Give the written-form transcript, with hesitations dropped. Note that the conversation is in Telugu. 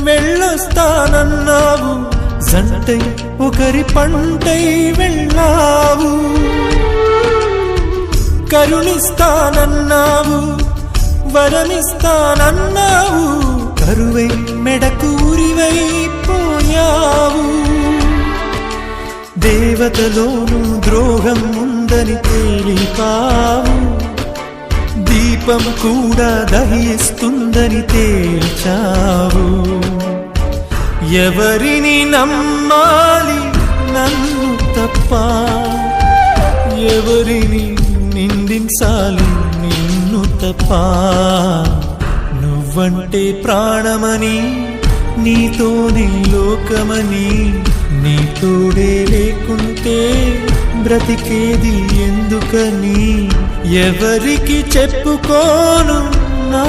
వెళ్ళొస్తానన్నావు, జంటై ఒకరి పంటై వెళ్ళావు. కరుణిస్తానన్నావు, వరమిస్తానన్నావు, కరువై మెడకూరివై పోయావు. దేవతలోనూ ద్రోహం ఉందని తేలిపావు, దీపం కూడా దహిస్తుందని తేల్చావు. ఎవరిని నమ్మాలి నన్ను తప్ప, ఎవరిని నిందించాలి నిన్ను తప్ప. నువ్వంటే ప్రాణమని, నీతోనే లోకమని, నీ తోడే లేకుంటే బ్రతికేది ఎందుకని. ఎవరికి చెప్పుకోను